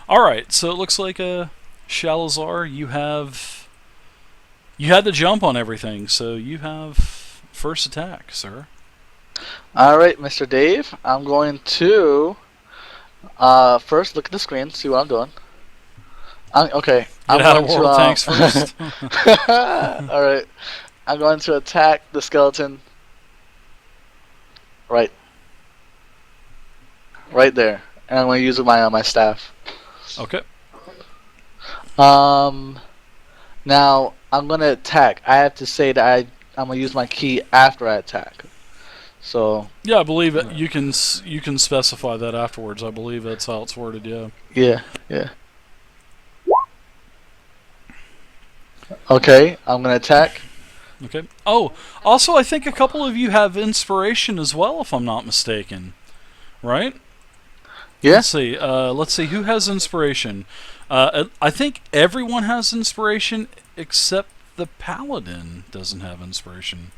All right, so it looks like Shalazar, you had the jump on everything, so you have first attack, sir. All right, Mr. Dave. I'm going to first look at the screen, see what I'm doing. Okay, Get I'm out of going to World Tanks first. all right, I'm going to attack the skeleton. Right, right there, and I'm going to use my staff. Okay. Um, Now I'm going to attack. I have to say that I'm going to use my key after I attack. So Yeah, I believe it. You can specify that afterwards. I believe that's how it's worded. Yeah. yeah, yeah. Okay, I'm going to attack. Okay. Oh, also, I think a couple of you have inspiration as well, if I'm not mistaken. Right? Yeah. Let's see. Let's see who has inspiration. I think everyone has inspiration except the paladin doesn't have inspiration.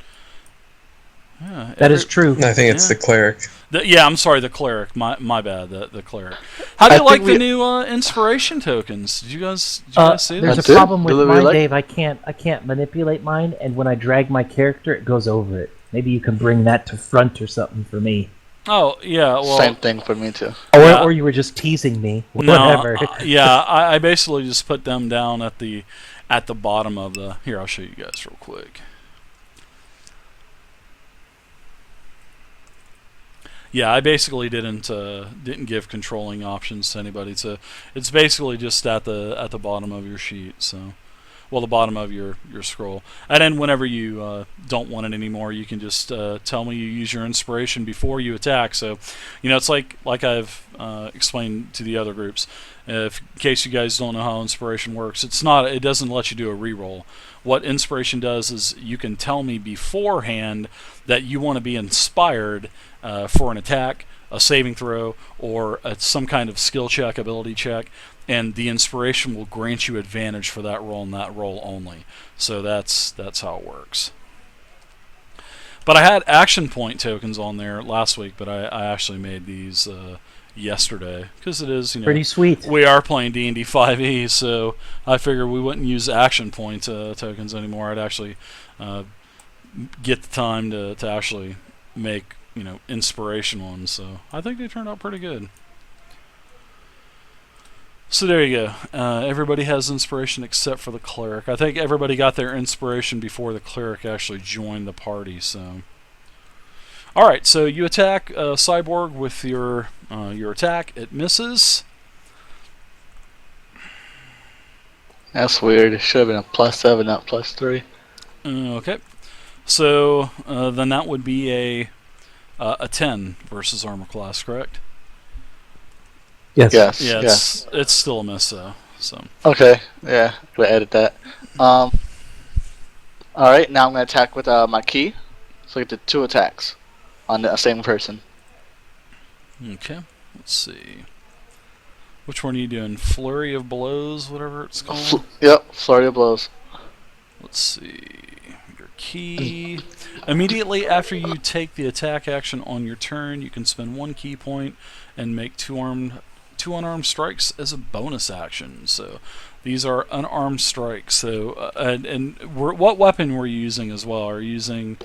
Yeah, That is true. I think it's Yeah. the cleric. Yeah, I'm sorry, the cleric. My bad. The cleric. How do you like the new inspiration tokens? Did you guys see There's this? a problem with mine, like? Dave. I can't manipulate mine, and when I drag my character, it goes over it. Maybe you can bring that to front or something for me. Oh yeah, well, Same thing for me too. Or you were just teasing me. Whatever. No, yeah, I basically just put them down at the bottom of the. Here, I'll show you guys real quick. Yeah, I basically didn't give controlling options to anybody. It's basically just at the bottom of your sheet. So, well, the bottom of your scroll. And then whenever you don't want it anymore, you can just tell me you use your inspiration before you attack. So, it's like I've explained to the other groups. In case you guys don't know how inspiration works, it doesn't let you do a reroll. What inspiration does is you can tell me beforehand that you want to be inspired for an attack, a saving throw, or some kind of skill check, ability check, and the inspiration will grant you advantage for that roll and that roll only. So that's how it works. But I had action point tokens on there last week, but I actually made these yesterday because it is pretty sweet. We are playing D&D 5e, so I figured we wouldn't use action point tokens anymore. I'd actually get the time to actually make inspiration ones. So I think they turned out pretty good. So there you go. Everybody has inspiration except for the cleric. I think everybody got their inspiration before the cleric actually joined the party. So, all right. So you attack Cyborg with your attack. It misses. That's weird. It should have been a +7, not +3. Okay. So then that would be a 10 versus armor class, correct? Yes. Yeah, it's still a miss though. So. Okay. Yeah, I'm gonna edit that. All right. Now I'm gonna attack with my key. So I get the 2 attacks on the same person. Okay. Let's see. Which one are you doing? Flurry of blows, whatever it's called. Yep, flurry of blows. Let's see. Your key. Immediately after you take the attack action on your turn, you can spend 1 key point and make 2 unarmed strikes as a bonus action. So these are unarmed strikes. So what weapon were you using as well? Are you using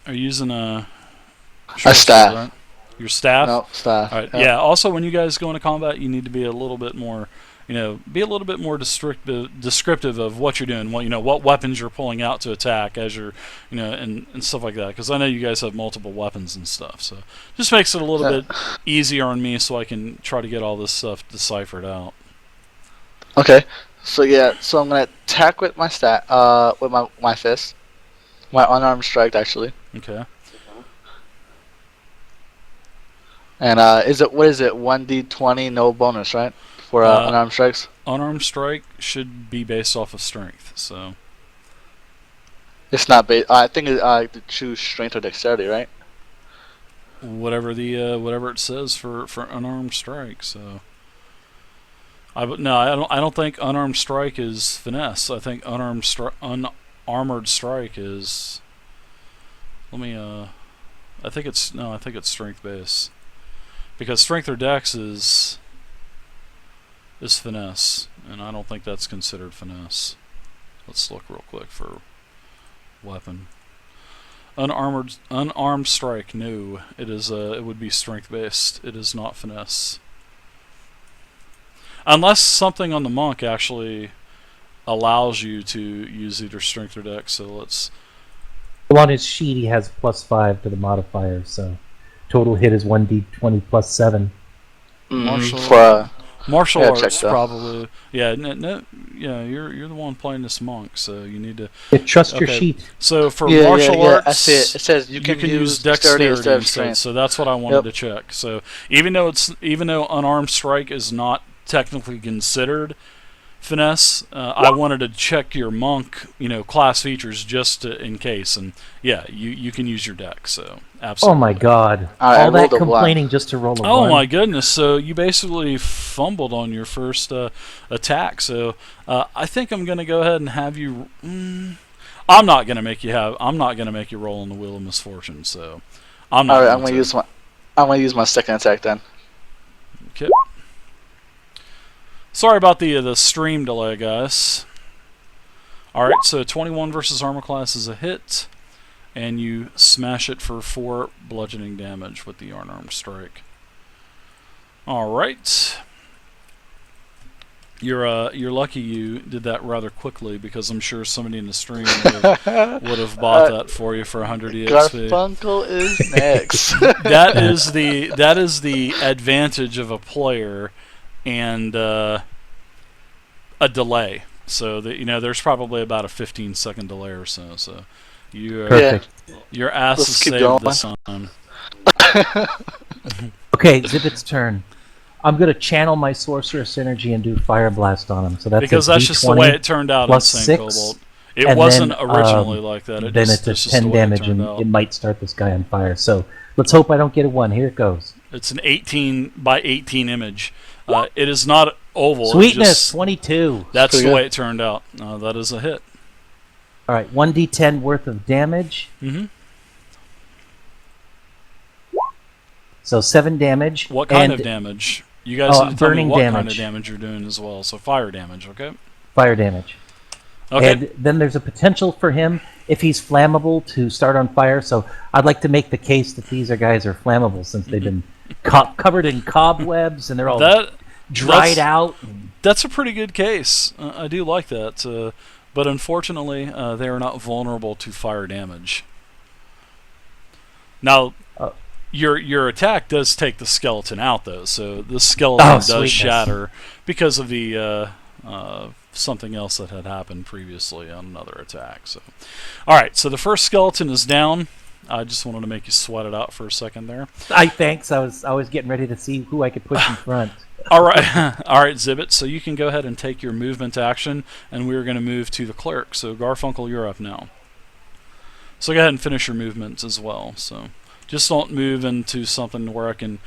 a staff? Right? Your staff? No, staff. All right. Yeah. Also, when you guys go into combat, you need to be a little bit more, be a little bit more descriptive of what you're doing. What weapons you're pulling out to attack as you're, and stuff like that. Because I know you guys have multiple weapons and stuff. So just makes it a little bit easier on me, so I can try to get all this stuff deciphered out. Okay. So I'm gonna attack with my with my fist, my unarmed strike actually. Okay. And what is it? 1d20, no bonus, right? For unarmed strikes. Unarmed strike should be based off of strength. So. It's not based. I think to choose strength or dexterity, right? Whatever it says for unarmed strike. So. I don't think unarmed strike is finesse. I think unarmored strike is. I think it's strength based. Because strength or dex is is finesse, and I don't think that's considered finesse. Let's look real quick for weapon. Unarmed strike. No, it is. It would be strength based. It is not finesse, unless something on the monk actually allows you to use either strength or dex. So let's. Well, on his sheet, he has +5 to the modifier, so total hit is 1d20 +7. Martial yeah, arts probably. Yeah, yeah. You're the one playing this monk, so you need to. Yeah, trust your Okay. sheet. So for martial arts, I see it. It says you can use dexterity instead of instead. strength. So that's what I wanted to check. So even though unarmed strike is not technically considered finesse, I wanted to check your monk, class features just in case. And yeah, you can use your dex. So absolutely. Oh my god! I All that rolled a complaining 1. just to roll a 1. Oh my goodness! So you basically fumbled on your first attack. So I think I'm going to go ahead and have you. I'm not going to make you roll on the wheel of misfortune. So I'm not. All right, I'm going to use my second attack then. Okay. Sorry about the stream delay, guys. All right, so 21 versus armor class is a hit, and you smash it for 4 bludgeoning damage with the unarmed strike. All right. You're lucky you did that rather quickly, because I'm sure somebody in the stream would have bought that for you for 100 EXP. Garfunkel is next. That is the advantage of a player and a delay. So that there's probably about a 15-second delay or so. So Perfect. your ass Let's is keep saved going. this time. Okay, Zibit's turn. I'm going to channel my sorceress energy and do fire blast on him. So that's Because that's just the way it turned out in St. 6, Cobalt. It wasn't then, originally like that. Then it's just 10 the way damage, it turned and out. it might start this guy on fire. So let's hope I don't get a 1. Here it goes. It's an 18 by 18 image. It is not oval. Sweetness, 22. That's the good. way it turned out. That is a hit. All right, 1d10 worth of damage. Mm-hmm. So 7 damage. What kind of damage? You guys need to tell me burning what damage. kind of damage you're doing as well. So fire damage, okay? Fire damage. Okay. And then there's a potential for him, if he's flammable, to start on fire. So I'd like to make the case that these guys are flammable, since they've been covered in cobwebs and they're all dried out. That's a pretty good case. I do like that. But unfortunately, they are not vulnerable to fire damage. Now, your attack does take the skeleton out, though. So the skeleton does sweetness. shatter because of the something else that had happened previously on another attack. So, all right. So the first skeleton is down. I just wanted to make you sweat it out for a second there. Thanks. I was getting ready to see who I could push in front. All right, all right, Zibit. So you can go ahead and take your movement action, and we're going to move to the cleric. So Garfunkel, you're up now. So go ahead and finish your movements as well. So just don't move into something where I can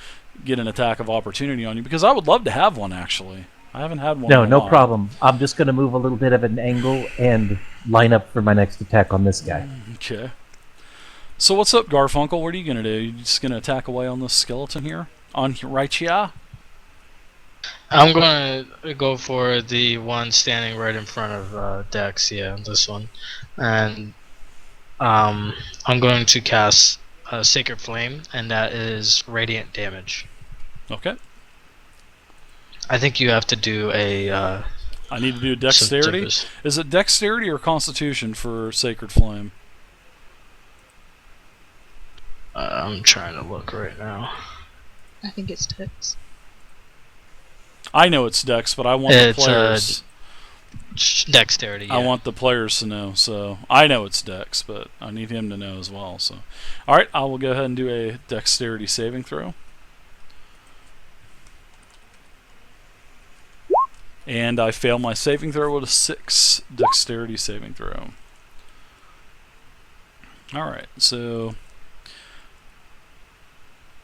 get an attack of opportunity on you, because I would love to have one, actually. I haven't had one. No, in a no while. problem. I'm just going to move a little bit of an angle and line up for my next attack on this guy. Okay. So what's up, Garfunkel? What are you going to do? You just going to attack away on this skeleton here? On right here? I'm going to go for the one standing right in front of Dex, yeah, this one. And I'm going to cast Sacred Flame, and that is radiant damage. Okay. I think you have to do a... I need to do dexterity? Is it dexterity or constitution for Sacred Flame? I'm trying to look right now. I think it's Dex. I know it's dex, but I want the players... Dexterity, yeah. I want the players to know, so I know it's dex, but I need him to know as well. So, all right, I will go ahead and do a dexterity saving throw, and I fail my saving throw with a 6 dexterity saving throw. All right, so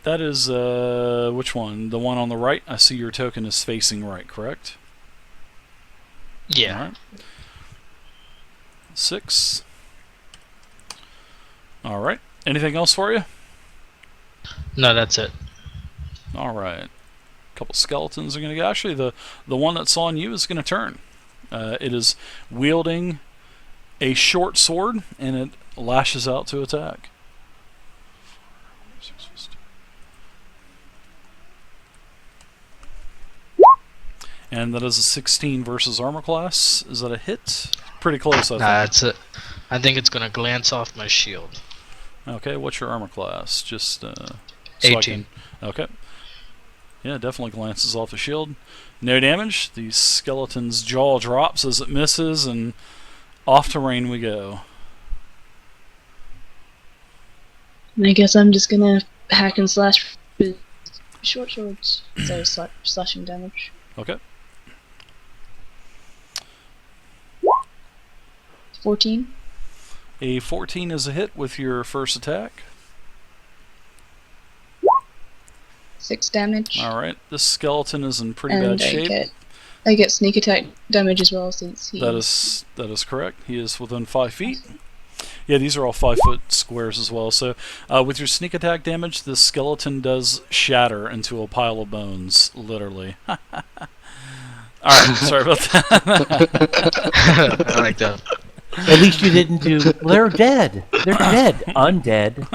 that is which one? The one on the right. I see your token is facing right, correct? Yeah. All right. 6. All right. Anything else for you? No, that's it. All right. couple skeletons are going to go. Actually, the one that's on you is going to turn. It is wielding a short sword, and it lashes out to attack. And that is a 16 versus armor class. Is that a hit? Pretty close, I think. Nah, it's I think it's gonna glance off my shield. Okay, what's your armor class? Just 18. Okay. Yeah, definitely glances off the shield. No damage. The skeleton's jaw drops as it misses, and off terrain we go. And I guess I'm just gonna hack and slash with short swords. So slashing damage. Okay. 14. A 14 is a hit with your first attack. 6 damage. Alright, this skeleton is in pretty bad shape. I get sneak attack damage as well since he... That is correct. He is within 5 feet. Yeah, these are all 5-foot squares as well. So, with your sneak attack damage, the skeleton does shatter into a pile of bones, literally. Alright, sorry about that. I like that. At least you didn't do. Well, they're dead. They're dead. Undead.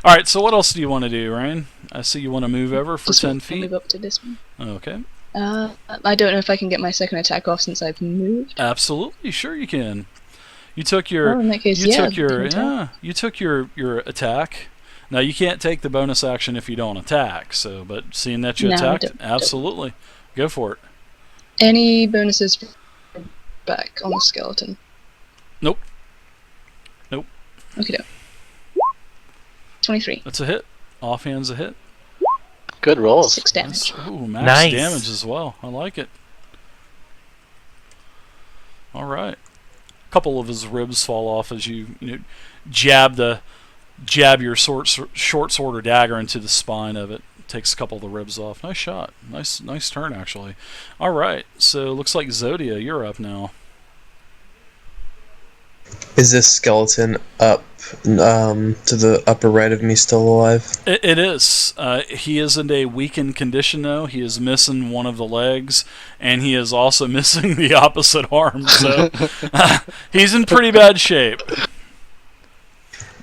Alright, so what else do you want to do, Ryan? I see you want to move over for Just 10 feet. Move up to this one. Okay. I don't know if I can get my second attack off since I've moved. Absolutely, sure you can. You took your Oh, in that case, you yeah, took your I can attack. you took your attack. Now you can't take the bonus action if you don't attack. So, but seeing that you No, I attacked, don't. absolutely, go for it. Any bonuses back on the skeleton? Nope. Okay, 23. That's a hit. Offhand's a hit. Good rolls. 6 damage. Ooh, max Nice. damage as well. I like it. All right. A couple of his ribs fall off as you jab your short sword or dagger into the spine of it. Takes a couple of the ribs off. Nice shot. Nice turn actually. All right. So looks like Zodia, you're up now. Is this skeleton up to the upper right of me still alive? It is. He is in a weakened condition though. He is missing one of the legs, and he is also missing the opposite arm. So he's in pretty bad shape.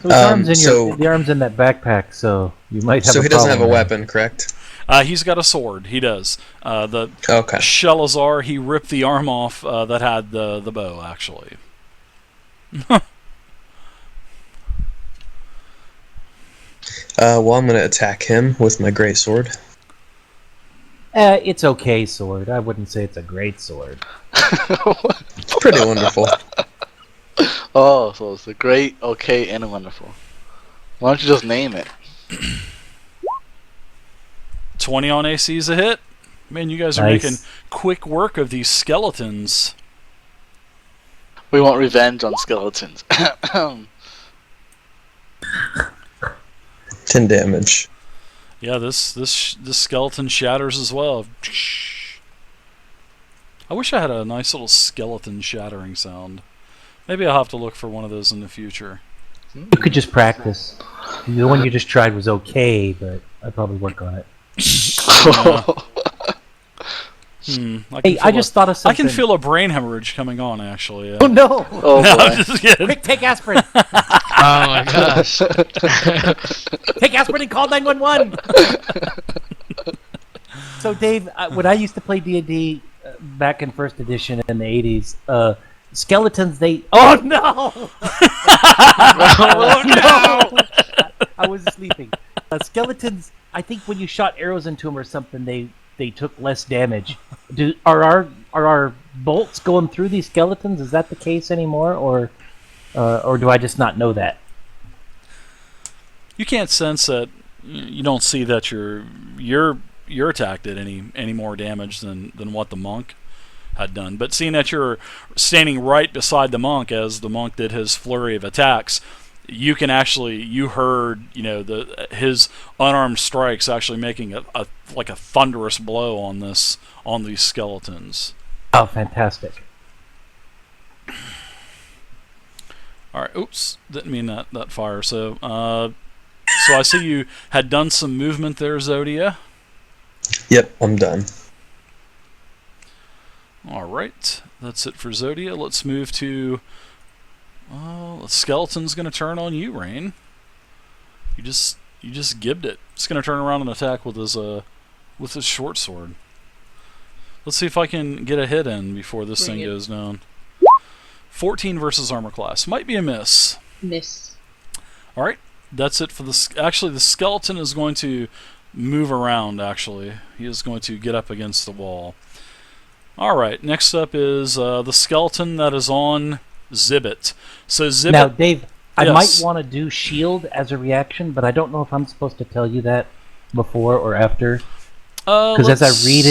The arm's in that backpack, so you might have. So a he doesn't have a problem weapon, correct? He's got a sword. He does. The Okay. Shelazar, he ripped the arm off that had the bow actually. Well, I'm going to attack him with my great sword. It's okay sword. I wouldn't say it's a great sword. It's pretty wonderful. Oh, so it's a great, okay, and a wonderful. Why don't you just name it? 20 on AC is a hit. Man, you guys are Nice. making quick work of these skeletons. We want revenge on skeletons. 10 damage. Yeah, this skeleton shatters as well. I wish I had a nice little skeleton shattering sound. Maybe I'll have to look for one of those in the future. You could just practice. The one you just tried was okay, but I'd probably work on it. I just thought of I something. can feel a brain hemorrhage coming on, actually. Oh no! Oh No, boy. I'm just kidding. Quick, take aspirin. Oh my gosh. Take aspirin and call 911. So, Dave, when I used to play D&D back in first edition in the 80s, skeletons, they... Oh, no! Oh, no! I was sleeping. Skeletons, I think when you shot arrows into them or something, they took less damage. Are our bolts going through these skeletons? Is that the case anymore, or do I just not know that? You can't sense that. You don't see that your attack did any more damage than what the monk had done. But seeing that you're standing right beside the monk as the monk did his flurry of attacks, you heard his unarmed strikes actually making a thunderous blow on these skeletons. Oh, fantastic. All right. Oops, didn't mean that fire. So I see you had done some movement there, Zodia. Yep, I'm done. All right, that's it for Zodia. Let's move to. The skeleton's going to turn on you, Rain. You just gibbed it. It's going to turn around and attack with his short sword. Let's see if I can get a hit in before this thing goes down. 14 versus armor class. Might be a miss. Miss. All right, that's it for the. Actually, the skeleton is going to move around. Actually, he is going to get up against the wall. All right, next up is the skeleton that is on Zibbit. So Zibbit. Now, Dave, I Yes. might want to do shield as a reaction, but I don't know if I'm supposed to tell you that before or after. Because as I read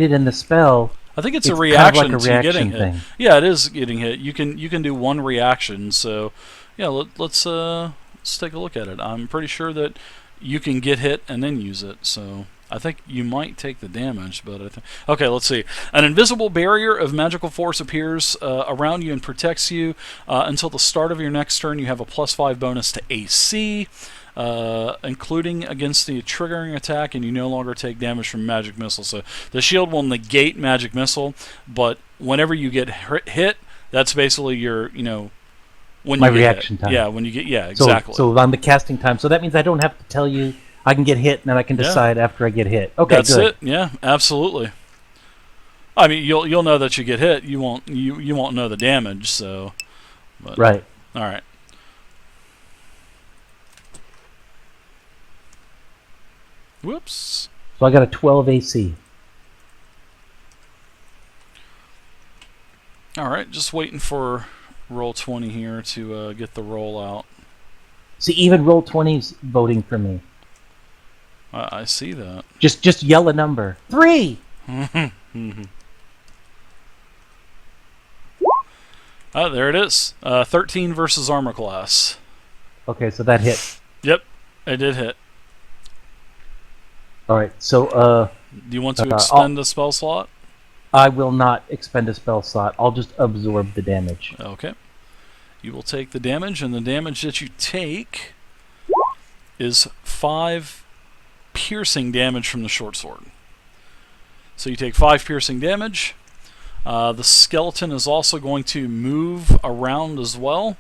it in the spell, I think it's a kind of reaction like a to reaction getting hit. thing. Yeah, it is getting hit. You can do one reaction. So, yeah, let's take a look at it. I'm pretty sure that you can get hit and then use it. So I think you might take the damage, but I think okay. Let's see. An invisible barrier of magical force appears around you and protects you until the start of your next turn. You have a +5 bonus to AC. Including against the triggering attack, and you no longer take damage from magic missile. So the shield will negate magic missile, but whenever you get hit, that's basically your, when My you get reaction hit. time. Yeah, when you get, exactly. So on the casting time. So that means I don't have to tell you. I can get hit, and then I can decide after I get hit. Okay, that's good. it. Yeah, absolutely. I mean, you'll know that you get hit. You won't know the damage. So, but, Right. All right. Whoops. So I got a 12 AC. All right, just waiting for roll 20 here to get the roll out. See, even roll 20's voting for me. I see that. Just yell a number. 3. There it is. 13 versus armor class. Okay, so that hit. Yep, it did hit. All right, so Do you want to extend the spell slot? I will not expend a spell slot. I'll just absorb the damage. Okay. You will take the damage, and the damage that you take is 5 piercing damage from the short sword. So you take 5 piercing damage. The skeleton is also going to move around as well.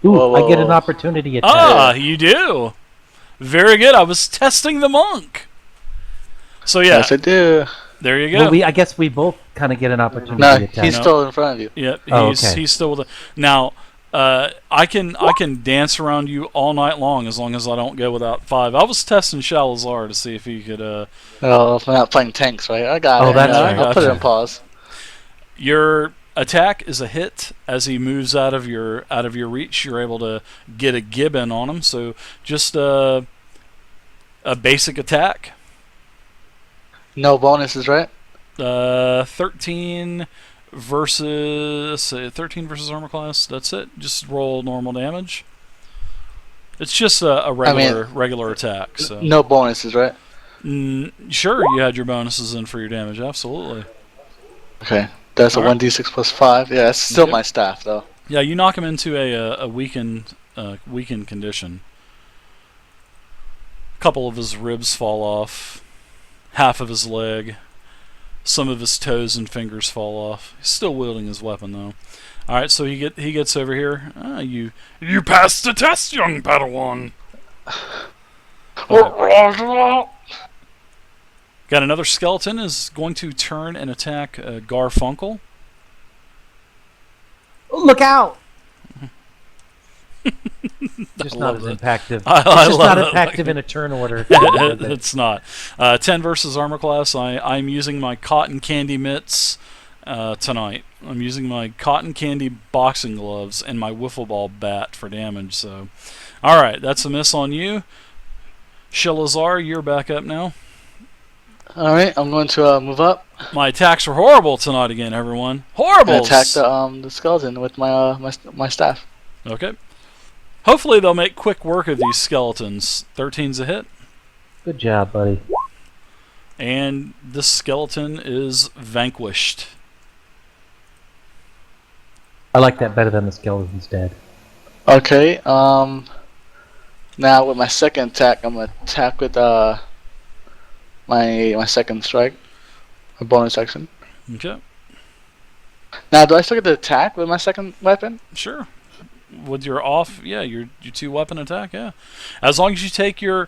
Ooh, Whoa, I get an whoa. opportunity attack. Ah, you do. Very good. I was testing the monk. So yeah, Yes, I do. there you go. Well, I guess we both kind of get an opportunity No, attack. he's No. still in front of you. Yep, Oh, he's okay. he's still with it. Now, I can dance around you all night long as I don't go without 5. I was testing Shalazar to see if he could. Oh, if we're not playing tanks, right? I got Oh, it. that's Yeah, right. I'll put it Gotcha. on pause. Your attack is a hit as he moves out of your reach. You're able to get a gibbon on him. So just a basic attack. No bonuses, right? 13 versus armor class. That's it. Just roll normal damage. It's just a regular attack. So No bonuses, right? sure, you had your bonuses in for your damage. Absolutely. Okay. That's a All right. 1d6 plus 5. Yeah, it's still Yep. my staff, though. Yeah, you knock him into a weakened condition. A couple of his ribs fall off. Half of his leg. Some of his toes and fingers fall off. He's still wielding his weapon though. All right, so he gets over here. You passed the test, young Padawan. Okay. Got another skeleton is going to turn and attack Garfunkel. Look out! Just I not love as impactful. I It's just love not that. impactful in a turn order. It's not. 10 versus armor class. I'm using my cotton candy mitts tonight. I'm using my cotton candy boxing gloves and my wiffle ball bat for damage. So, all right, that's a miss on you. Shalazar, you're back up now. Alright, I'm going to move up. My attacks are horrible tonight again, everyone. Horrible. And attack the skeleton with my my staff. Okay. Hopefully they'll make quick work of these skeletons. 13's a hit. Good job, buddy. And this skeleton is vanquished. I like that better than the skeleton's dead. Okay, now with my second attack, I'm gonna attack with my second strike, a bonus action. Okay. Now, do I still get to attack with my second weapon? Sure. With your off, yeah, your 2-weapon attack, yeah. As long as you take your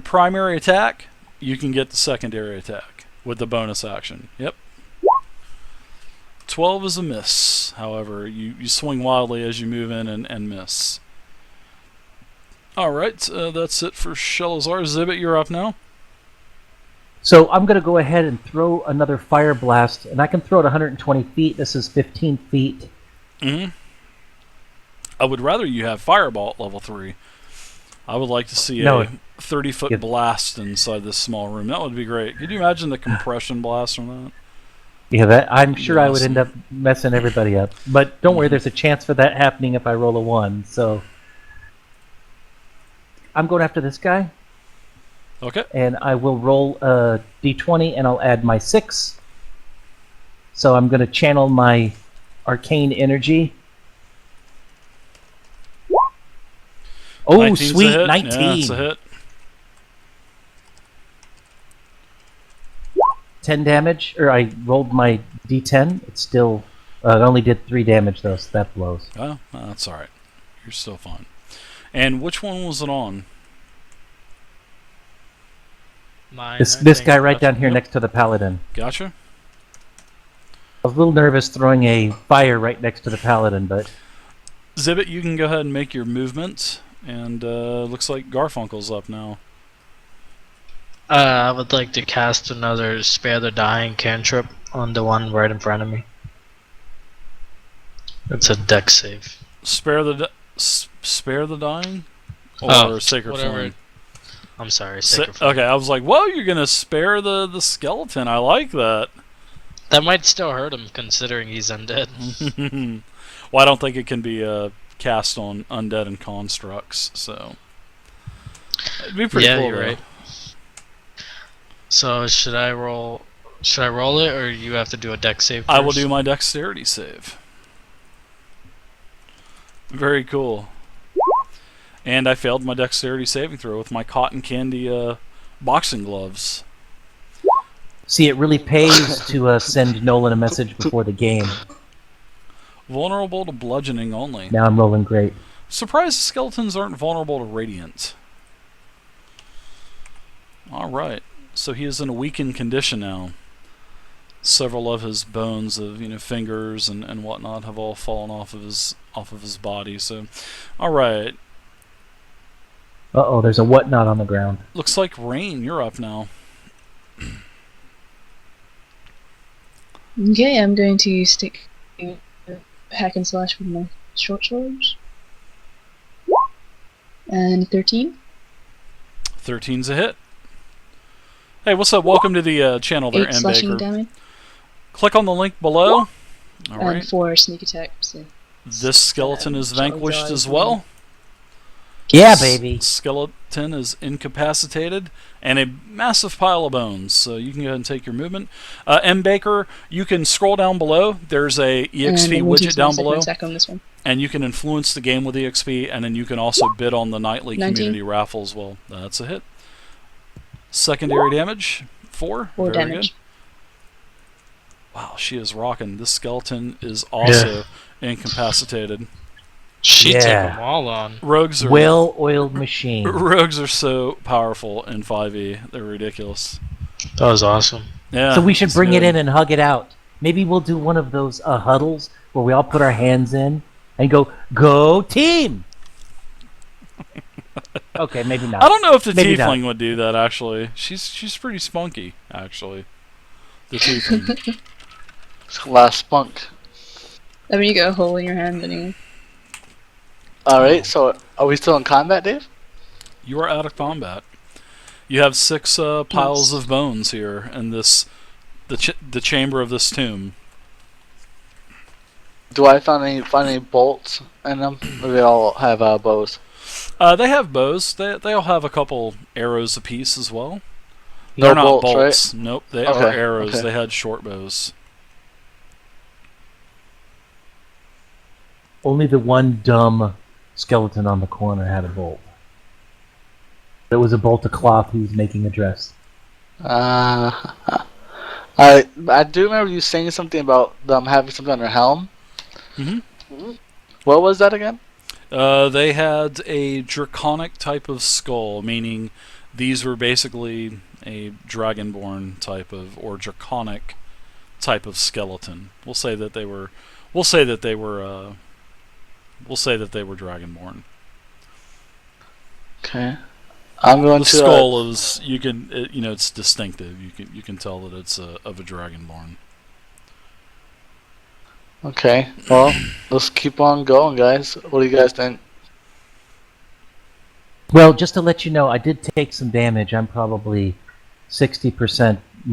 primary attack, you can get the secondary attack with the bonus action. Yep. 12 is a miss. However, you swing wildly as you move in and miss. All right, that's it for Shelazar. Zibit, you're up now. So I'm going to go ahead and throw another fire blast, and I can throw it 120 feet. This is 15 feet. Mm-hmm. I would rather you have Fireball at level 3. I would like to see a 30-foot blast inside this small room. That would be great. Could you imagine the compression blast from that? Yeah, I'm sure I would end up messing everybody up. But don't worry, there's a chance for that happening if I roll a 1. So I'm going after this guy. Okay. And I will roll a d20, and I'll add my 6. So I'm going to channel my arcane energy. Oh, 19's sweet, a hit. 19. Yeah, it's a hit. 10 damage, or I rolled my d10. It's still, it only did 3 damage though, so that blows. Oh, that's all right. You're still fine. And which one was it on? Mine, This guy right down here next to the paladin. Gotcha. I was a little nervous throwing a fire right next to the paladin, but Zibit, you can go ahead and make your movement. And looks like Garfunkel's up now. I would like to cast another Spare the Dying cantrip on the one right in front of me. It's a dex save. Spare the dying, or Sacred whatever. Flame. I'm sorry, Sacred Flame. Okay, I was like, whoa, you're gonna spare the skeleton. I like that. That might still hurt him, considering he's undead. Well, I don't think it can be cast on undead and constructs, so it'd be pretty cool. You're right. So should I roll it, or you have to do a dex save first? I will do my dexterity save. Very cool. And I failed my dexterity saving throw with my cotton candy boxing gloves. see, it really pays to send Nolan a message before the game. Vulnerable to bludgeoning only. Now I'm rolling great. Surprised skeletons aren't vulnerable to radiant. Alright. So he is in a weakened condition now. Several of his bones of fingers and whatnot have all fallen off of his body. So alright. Uh-oh, there's a whatnot on the ground. Looks like Rain, you're up now. Okay, I'm going to stick hack and slash with my short swords. And 13. 13's a hit. Hey, what's up? Welcome to the channel there, 8 slashing M. Baker. damage. Click on the link below. And Alright. 4 sneak attack. So This skeleton is Charlie vanquished Dog as as well. Yeah, baby. Skeleton is incapacitated and a massive pile of bones. So you can go ahead and take your movement. M. Baker, you can scroll down below. There's a EXP widget down below. Attack on this one. And you can influence the game with EXP, and then you can also bid on the nightly 19. community raffle as well. That's a hit. Secondary damage, 4. 4 Very damage. good. Wow, she is rocking. This skeleton is also incapacitated. She took Yeah. them all on. Rogues are Well-oiled machine. rogues are so powerful in 5e. They're ridiculous. That was awesome. Yeah. So we should it's bring it good. in and hug it out. Maybe we'll do one of those huddles where we all put our hands in and go team. Okay, maybe not. I don't know if the Maybe tiefling not. would do that. Actually, she's pretty spunky. Actually, the tiefling. Last spunk. I mean, you got a hole in your hand anyway. Alright, so are we still in combat, Dave? You are out of combat. You have 6 piles of bones here in this the chamber of this tomb. Do I find any bolts in them? Or do they all have bows? They have bows. They all have a couple arrows apiece as well. No They're not bolts, bolts. right? Nope, they Okay, are arrows. okay. They had short bows. Only the one dumb skeleton on the corner had a bolt. It was a bolt of cloth he was making a dress. Uh, I do remember you saying something about them having something on their helm. Mhm. What was that again? They had a draconic type of skull, meaning these were basically a dragonborn type of, or draconic type of skeleton. We'll say that they were. We'll say that they were. We'll say that they were dragonborn. Okay. I'm going The to. skull is you can it's distinctive. You can tell that it's of a dragonborn. Okay. Well, let's keep on going, guys. What do you guys think? Well, just to let you know, I did take some damage. I'm probably 60%